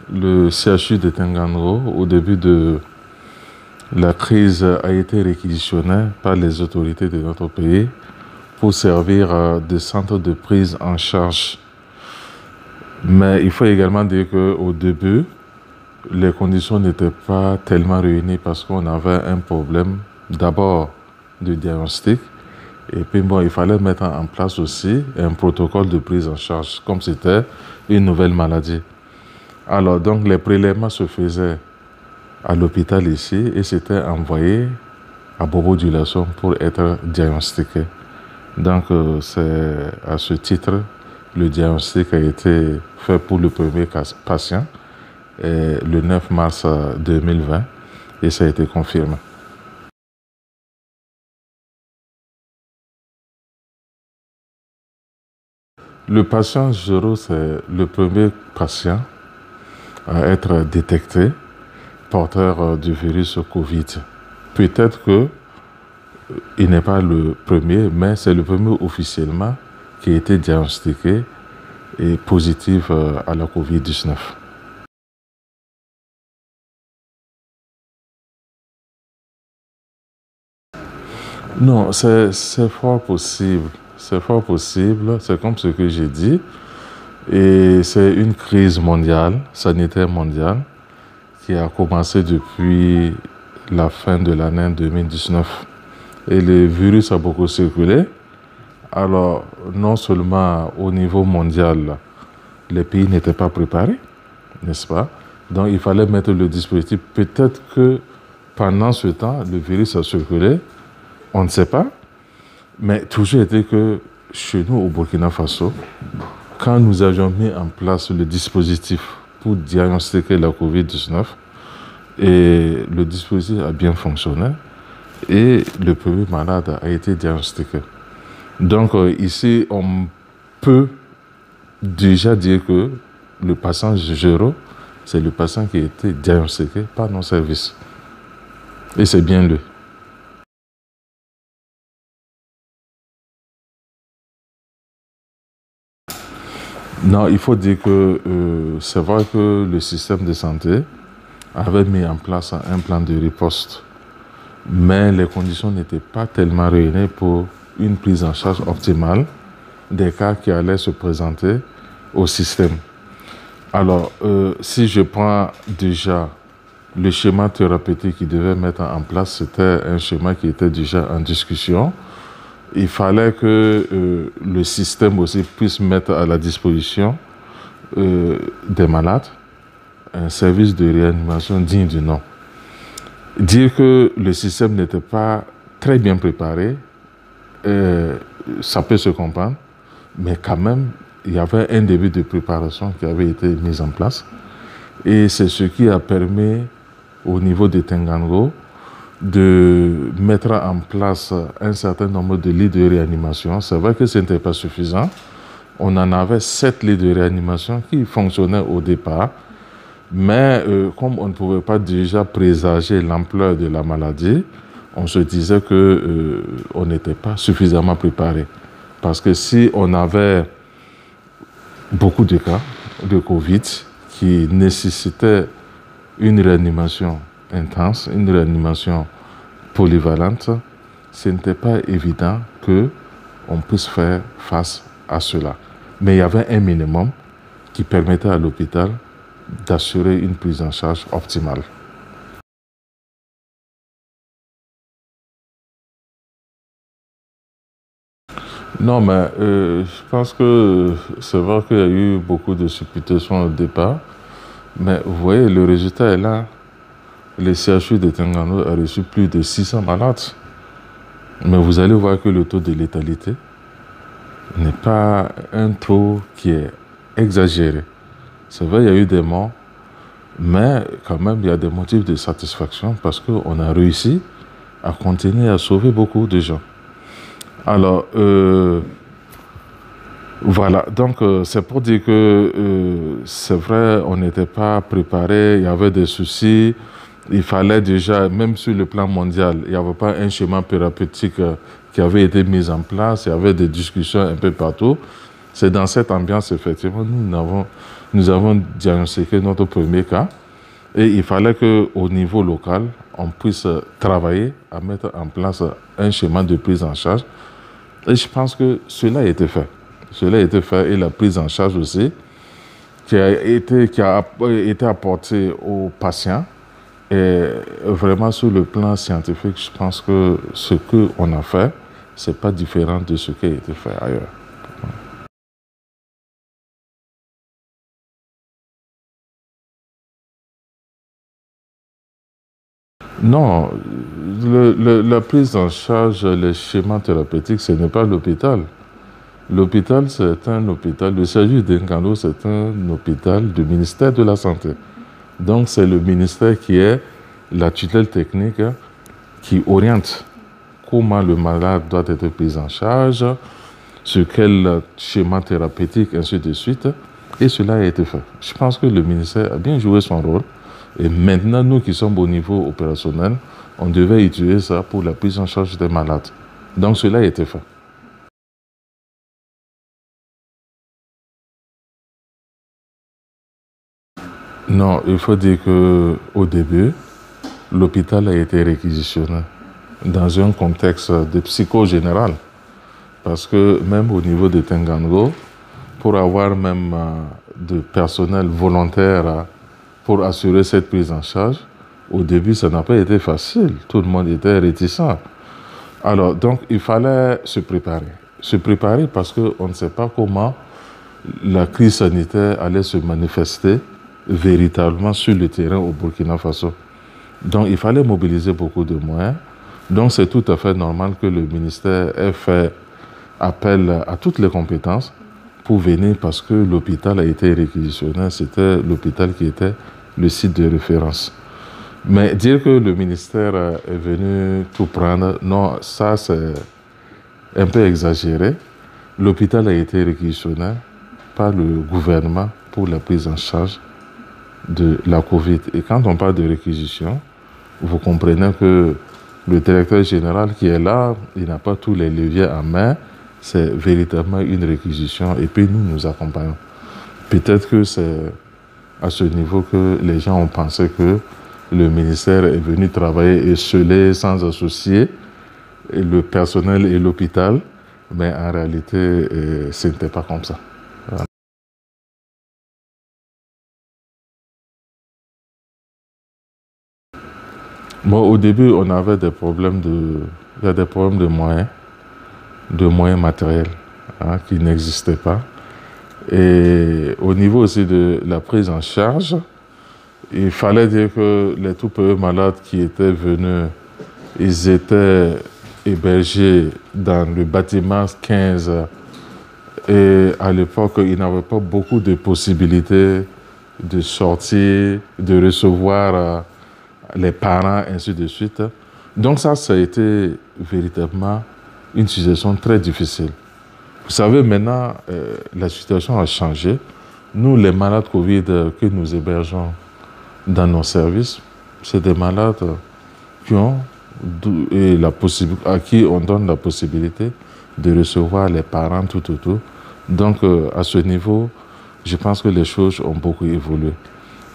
Le CHU de Tenganro, au début de la crise, a été réquisitionné par les autorités de notre pays pour servir de centre de prise en charge. Mais il faut également dire qu'au début, les conditions n'étaient pas tellement réunies parce qu'on avait un problème d'abord de diagnostic. Et puis bon, il fallait mettre en place aussi un protocole de prise en charge, comme c'était une nouvelle maladie. Alors donc les prélèvements se faisaient à l'hôpital ici et c'était envoyé à Bobo-Dioulasso pour être diagnostiqué. Donc c'est à ce titre, le diagnostic a été fait pour le premier patient le 9 mars 2020 et ça a été confirmé. Le patient zéro, c'est le premier patient à être détecté porteur du virus Covid. Peut-être qu'il n'est pas le premier, mais c'est le premier officiellement qui a été diagnostiqué et positif à la Covid-19. Non, c'est fort possible. C'est fort possible, c'est comme ce que j'ai dit. Et c'est une crise mondiale, sanitaire mondiale, qui a commencé depuis la fin de l'année 2019. Et le virus a beaucoup circulé. Alors, non seulement au niveau mondial, les pays n'étaient pas préparés, n'est-ce pas? Donc, il fallait mettre le dispositif. Peut-être que pendant ce temps, le virus a circulé, on ne sait pas. Mais toujours était que chez nous, au Burkina Faso, quand nous avions mis en place le dispositif pour diagnostiquer la COVID-19, et le dispositif a bien fonctionné, et le premier malade a été diagnostiqué. Donc ici, on peut déjà dire que le patient zéro, c'est le patient qui a été diagnostiqué par nos services. Et c'est bien lui. Non, il faut dire que c'est vrai que le système de santé avait mis en place un plan de riposte, mais les conditions n'étaient pas tellement réunies pour une prise en charge optimale des cas qui allaient se présenter au système. Alors, si je prends déjà le schéma thérapeutique qu'ils devaient mettre en place, c'était un schéma qui était déjà en discussion. Il fallait que le système aussi puisse mettre à la disposition des malades un service de réanimation digne du nom. Dire que le système n'était pas très bien préparé, ça peut se comprendre, mais quand même, il y avait un début de préparation qui avait été mis en place. Et c'est ce qui a permis au niveau de Tengango de mettre en place un certain nombre de lits de réanimation. C'est vrai que ce n'était pas suffisant. On en avait 7 lits de réanimation qui fonctionnaient au départ. Mais comme on ne pouvait pas déjà présager l'ampleur de la maladie, on se disait qu'on n'était pas suffisamment préparé. Parce que si on avait beaucoup de cas de Covid qui nécessitaient une réanimation intense, une réanimation polyvalente, ce n'était pas évident qu'on puisse faire face à cela. Mais il y avait un minimum qui permettait à l'hôpital d'assurer une prise en charge optimale. Non, mais je pense que c'est vrai qu'il y a eu beaucoup de supputations au départ, mais vous voyez, le résultat est là. Le CHU de Tenganro a reçu plus de 600 malades. Mais vous allez voir que le taux de létalité n'est pas un taux qui est exagéré. C'est vrai, il y a eu des morts, mais quand même, il y a des motifs de satisfaction parce qu'on a réussi à contenir et à sauver beaucoup de gens. Alors, voilà, donc c'est pour dire que c'est vrai, on n'était pas préparé, il y avait des soucis. Il fallait déjà, même sur le plan mondial, il n'y avait pas un schéma thérapeutique qui avait été mis en place, il y avait des discussions un peu partout. C'est dans cette ambiance, effectivement, nous avons diagnostiqué notre premier cas. Et il fallait qu'au niveau local, on puisse travailler à mettre en place un schéma de prise en charge. Et je pense que cela a été fait. Cela a été fait et la prise en charge aussi, qui a été apportée aux patients. Et vraiment, sur le plan scientifique, je pense que ce qu'on a fait, ce n'est pas différent de ce qui a été fait ailleurs. Non, la prise en charge, les schémas thérapeutiques, ce n'est pas l'hôpital. L'hôpital, c'est un hôpital, le Sergi d'Nkano, c'est un hôpital du ministère de la Santé. Donc, c'est le ministère qui est la tutelle technique qui oriente comment le malade doit être pris en charge, sur quel schéma thérapeutique, ainsi de suite. Et cela a été fait. Je pense que le ministère a bien joué son rôle. Et maintenant, nous qui sommes au niveau opérationnel, on devait utiliser ça pour la prise en charge des malades. Donc, cela a été fait. Non, il faut dire qu'au début, l'hôpital a été réquisitionné dans un contexte de psycho général. Parce que même au niveau de Tengango, pour avoir même de personnel volontaire pour assurer cette prise en charge, au début, ça n'a pas été facile. Tout le monde était réticent. Alors, donc, il fallait se préparer. Se préparer parce qu'on ne sait pas comment la crise sanitaire allait se manifester véritablement sur le terrain au Burkina Faso. Donc, il fallait mobiliser beaucoup de moyens. Donc, c'est tout à fait normal que le ministère ait fait appel à toutes les compétences pour venir parce que l'hôpital a été réquisitionné. C'était l'hôpital qui était le site de référence. Mais dire que le ministère est venu tout prendre, non, ça c'est un peu exagéré. L'hôpital a été réquisitionné par le gouvernement pour la prise en charge de la COVID. Et quand on parle de réquisition, vous comprenez que le directeur général qui est là, il n'a pas tous les leviers en main. C'est véritablement une réquisition et puis nous accompagnons. Peut-être que c'est à ce niveau que les gens ont pensé que le ministère est venu travailler esselé, sans associer le personnel et l'hôpital, mais en réalité, ce n'était pas comme ça. Voilà. Bon, au début, on avait des problèmes il y a des problèmes de moyens matériels qui n'existaient pas. Et au niveau aussi de la prise en charge, il fallait dire que les tout petits malades qui étaient venus, ils étaient hébergés dans le bâtiment 15. Et à l'époque, ils n'avaient pas beaucoup de possibilités de sortir, de recevoir les parents, ainsi de suite. Donc ça a été véritablement une situation très difficile. Vous savez, maintenant, la situation a changé. Nous, les malades Covid que nous hébergeons dans nos services, c'est des malades qui ont à qui on donne la possibilité de recevoir les parents tout. Donc, à ce niveau, je pense que les choses ont beaucoup évolué.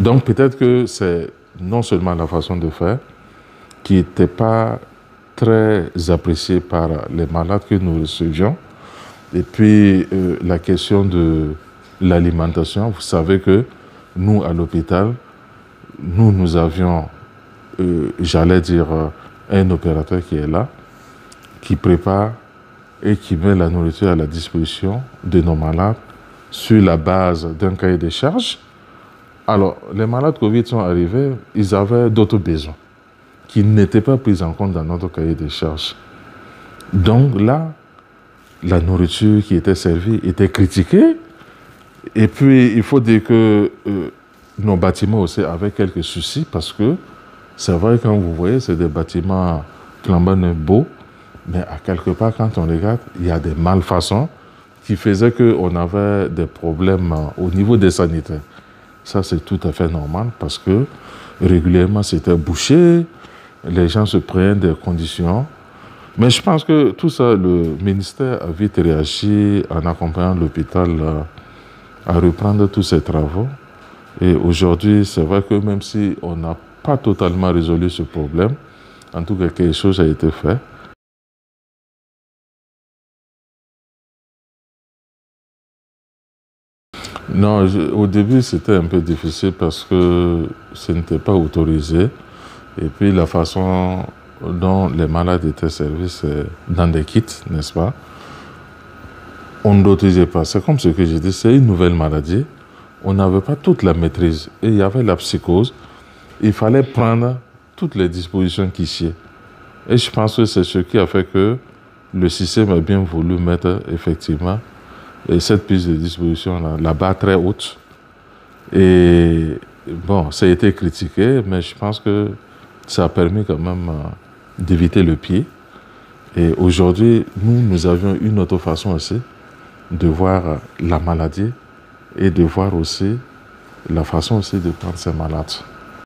Donc, peut-être que c'est non seulement la façon de faire qui n'était pas très appréciée par les malades que nous recevions, et puis la question de l'alimentation. Vous savez que nous, à l'hôpital, nous avions, j'allais dire, un opérateur qui est là, qui prépare et qui met la nourriture à la disposition de nos malades sur la base d'un cahier de charges. Alors, les malades Covid sont arrivés, ils avaient d'autres besoins qui n'étaient pas pris en compte dans notre cahier de charges. Donc là, la nourriture qui était servie était critiquée. Et puis, il faut dire que nos bâtiments aussi avaient quelques soucis parce que c'est vrai, quand vous voyez, c'est des bâtiments flambant beaux, mais à quelque part, quand on regarde, il y a des malfaçons qui faisaient qu'on avait des problèmes au niveau des sanitaires. Ça, c'est tout à fait normal parce que régulièrement, c'était bouché, les gens se prenaient des conditions Mais je pense que tout ça, le ministère a vite réagi en accompagnant l'hôpital à reprendre tous ses travaux. Et aujourd'hui, c'est vrai que même si on n'a pas totalement résolu ce problème, en tout cas, quelque chose a été fait. Non, au début, c'était un peu difficile parce que ce n'était pas autorisé. Et puis, la façon dont les malades étaient servis, c'est dans des kits, n'est-ce pas? On ne l'autorisait pas. C'est comme ce que j'ai dit, c'est une nouvelle maladie. On n'avait pas toute la maîtrise. Et il y avait la psychose. Il fallait prendre toutes les dispositions qui sied. Et je pense que c'est ce qui a fait que le système a bien voulu mettre effectivement cette prise de disposition-là, la barre très haute. Et bon, ça a été critiqué, mais je pense que ça a permis quand même d'éviter le pied. Et aujourd'hui, nous avions une autre façon aussi de voir la maladie et de voir aussi la façon aussi de prendre ces malades.